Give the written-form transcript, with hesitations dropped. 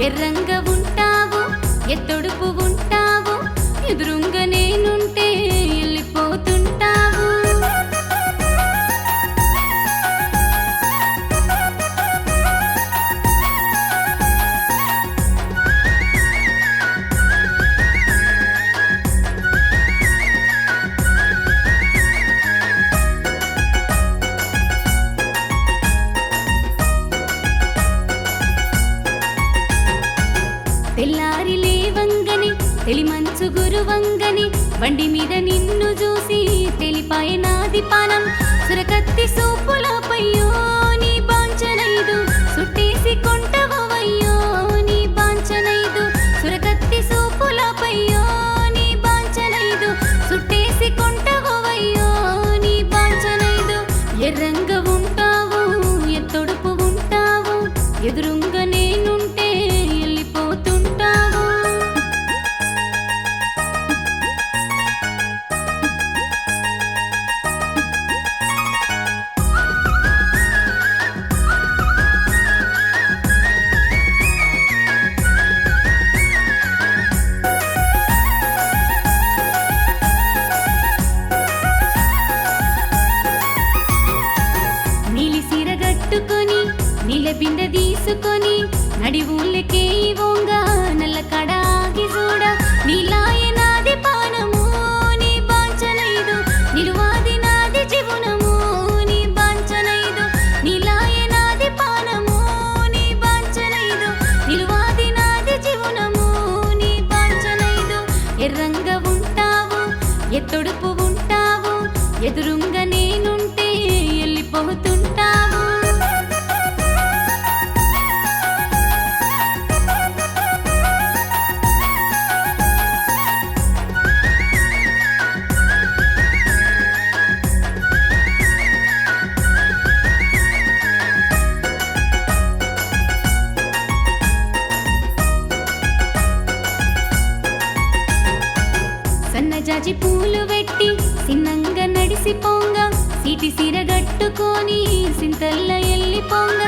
ఎర్రంగా ఉంటావు ఎత్తొడుపు ఉంటావు ఎదురుంగ నేనుంటే వెళ్ళిపోతుంటావు తెల్లారి లేవంగని తెలిమంచు గురువంగని బండి మీద నిన్ను చూసి తెలిపాయ నాది పానం సురకత్తి సూపులపయ్యో నీ బాంచనైదు సుట్టేసి కొంటవయ్యో నీ బాంచనైదు సురకత్తి సూపులపయ్యో నీ బాంచనైదు సుట్టేసి కొంటవయ్యో నీ బాంచనైదు ఎర్రంగా ఉంటావు ఎత్తొడుపు ఉంటావు ఎదురుంగ నేనుంటే వెళ్ళిపోతుంటావు నీలి సీర గట్టుకొని నీల బింద తీసుకొని నడి ఊళ్ళకే వంగ నల్ల కడాగి చూడ నీలాయ నాది పానము నీ బాంచనైదు నిలువాది నాది జీవనము నీ బాంచనైదు నీలాయ నాది పానము నీ బాంచనైదు నిలువాది నాది జీవనము నీ బాంచనైదు ఎర్రంగా ఉంటావు ఎత్తొడుపు ఉంటావు ఎదురుంగ నేనుంటే వెళ్ళిపోతుంటావు సన్నజాజి పూలు పెట్టి సిన్నంగా నడిసిపోంగ సీటి సీర గట్టుకొని సింతల్ల ఎల్లిపోంగ